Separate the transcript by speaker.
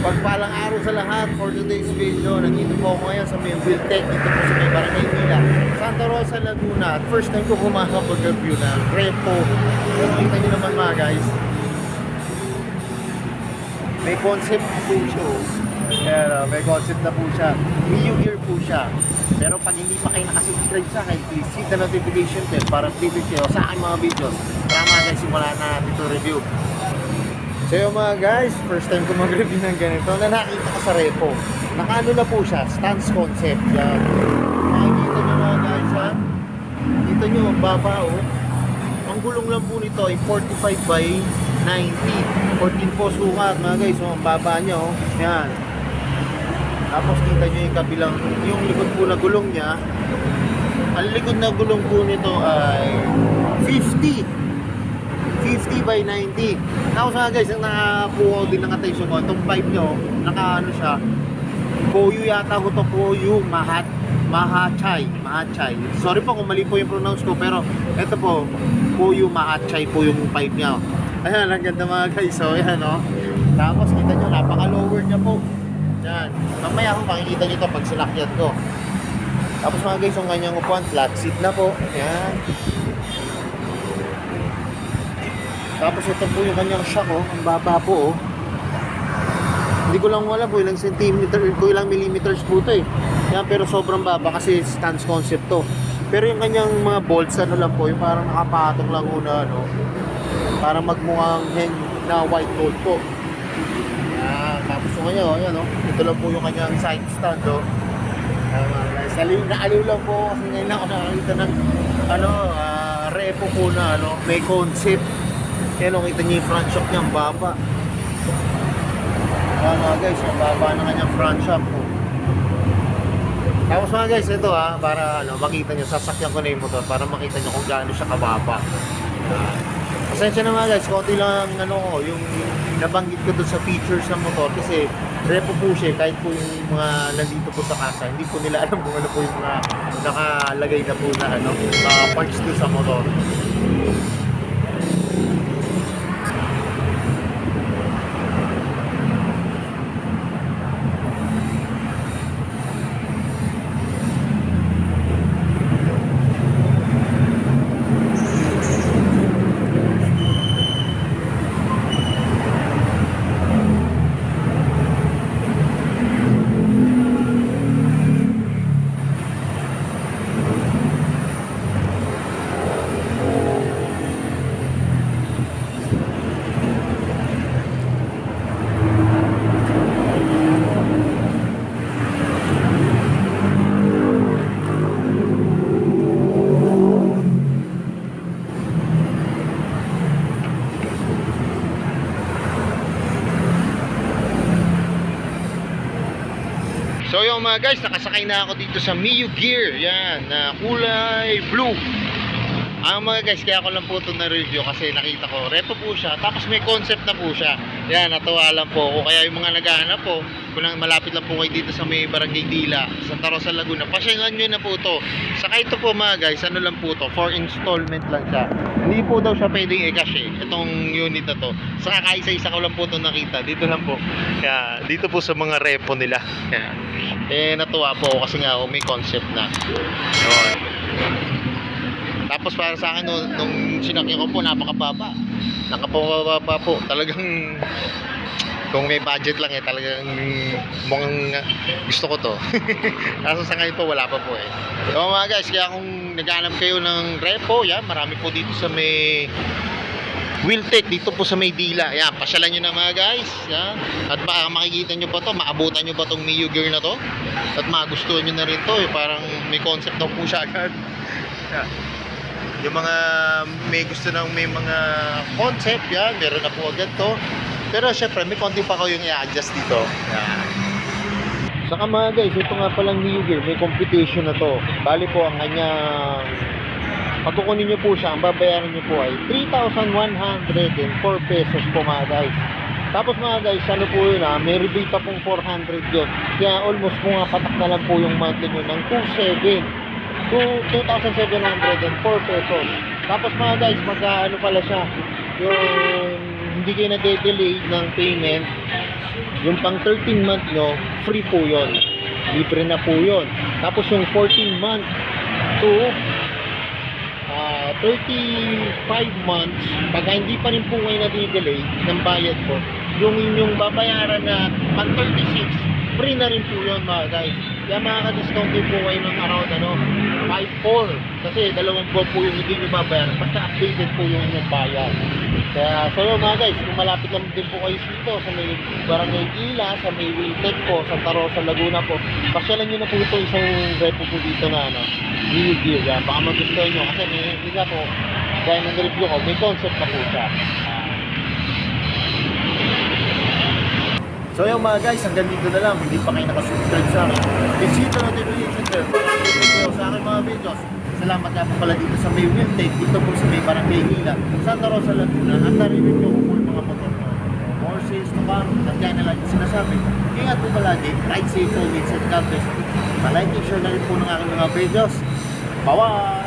Speaker 1: Pagpalang araw sa lahat for today's video. Nandito po ako ngayon sa may Wiltec, dito po sa may Barangay Nila, Santa Rosa, Laguna. At first time ko makakapag-review ng Repo. Pero kita nyo naman mga guys, may concept po siya. Ayan, may concept na po siya. New Gear po siya. Pero pag hindi pa kayo nakasubscribe sa akin, please hit the notification bell para updated kayo sa aking mga videos. Tara mga guys, simulan na natin ito review. So yung mga guys, first time ko mag-review ng ganito na nakita ko sa Repo. Nakaano na po siya, stance concept. Yan. Nakikita nyo mga guys ha. Kita nyo, ang baba oh. Ang gulong lang po nito ay 45 by 90. 14 po sukat mga guys. So ang baba nyo, oh. Yan. Tapos kita nyo yung kabilang, yung likod po na gulong niya. Ang likod na gulong po nito ay 50 by 90. Tapos mga guys, ang nakapuo din ng attention ko, itong pipe nyo, nakaano siya, Koyu yata ko to, Koyu Mahachay. Sorry po kung mali po yung pronounce ko, pero ito po, Koyu Mahachay po yung pipe niya. Ayan, ang ganda mga guys. So, ayan o. Tapos kita nyo, napaka-lower niya po. Yan. Mamaya kung makikita nyo ito pag sinakyan ko. Tapos mga guys, yung kanyang upuan, flat seat na po. Yan. Tapos ito po yung kanyang shock oh. Ang baba po oh. Hindi ko lang wala po ilang centimeter, ilang millimeters po ito eh. Yan, pero sobrang baba kasi stance concept to. Pero yung kanyang mga bolts ano lang po, yung parang nakapatong lang una ano. Para magmukhang hen na white gold po. Tapos yung kanya oh, yan oh. Ito lang po yung kanyang side stand oh. Naaliw lang po kasi ngayon lang ako nakakita ng ano, Repo po na ano, may concept. Yan o, kita niyo yung front shock niya, ang baba. Yan mga guys, ang baba na kanyang front shock po. Tapos mga guys, ito ha, para ano, makita nyo, sasakyan ko na yung motor para makita nyo kung gaano siya kababa. Pasensya na mga guys, konti lang ano ko, yung nabanggit ko doon sa features ng motor kasi Repo po siya, kahit po yung mga nandito po sa kasa, hindi po nila alam kung ano po yung mga nakalagay na po na ano, parts doon sa motor. So yung mga guys, nakasakay na ako dito sa New Gear. Yan, na kulay blue. Ang mga guys, kaya ko lang po ito na-review kasi nakita ko, Repo po siya. Tapos may concept na po siya. Yan, natuwa lang po ako. Kaya yung mga naghahanap po, kung malapit lang po kayo dito sa may Barangay Dila, Santa Rosa, Laguna, pasyalan nyo na po ito. Saka ito po mga guys, ano lang po ito, for installment lang siya. Hindi po daw siya pwedeng i-cash eh, itong unit na to. Saka kaisa-isa ko lang po ito nakita. Dito lang po. Kaya, dito po sa mga Repo nila. Kaya, natuwa po ako kasi nga may concept na. Yun. Tapos para sa akin, nung sinakyan ko po, napakababa. Nakapababa po. Talagang, kung may budget lang talagang mukhang gusto ko to. Kaso sa ngayon po, wala pa po eh. So mga guys, kaya kung naghanap kayo ng Repo, yan, marami po dito sa may Wiltec, dito po sa may Dila. Yan, pasyalan nyo na mga guys. Yan. At baka makikita nyo pa to, maabutan nyo pa tong New Gear na to. At magustuhan nyo na rin to. Parang may concept daw po siya agad. Yan. Yung mga may gusto ng may mga concept, yan, meron na po agad to. Pero syempre, may konti pa ko yung i-adjust dito. Yan. Saka mga guys, ito nga palang New Gear, may competition na to. Bali po ang kanyang, pag kukunin nyo po siya, ang babayaran nyo po ay 3,104 pesos po mga guys. Tapos mga guys, ano po yun may rebate pa pong 400 yun. Kaya almost mga patak na lang po yung monthly nyo ng 2,704 pesos. Tapos mga guys, ano pala siya, yung hindi kayo na-delay ng payment, Yung pang 13 month nyo, free po yun. Libre na po yun. Tapos yung 14 month to 35 months, pagka hindi pa rin po kayo na-delay ng bayad po, yung inyong babayaran na pang 36, free na rin po yun mga guys. Kaya makaka-discount din po kayo ng around 5-4. Kasi dalawang buwan po yung hindi nyo babayaran. Basta updated po yung inyong bayad. Kaya so yun mga guys, kung malapit lang din po kayo dito sa may Barangay Ila, sa may Wiltec po, Santa Rosa, Laguna po, pasyalan nyo na po ito isang repo po dito na New Gear. Yan. Baka magustuhan nyo kasi may isa po, kaya ng review ko, may concept na po siya. So yun mga guys, hanggang dito na lang. Hindi pa kayo nakasubscribe sa akin, please hit the notification bell para update kayo sa aking mga videos. Salamat nga po pala dito sa may Wiltec, dito po sa may Barangay Ila, Santa Rosa, Laguna. At na-review ko po yung mga motor ko. More sales to come. At yan na lang yung sinasabi. Ingat po palagi, ride safe always, and God bless you. Pa-like and share na rin po ng aking mga videos. Bye-bye!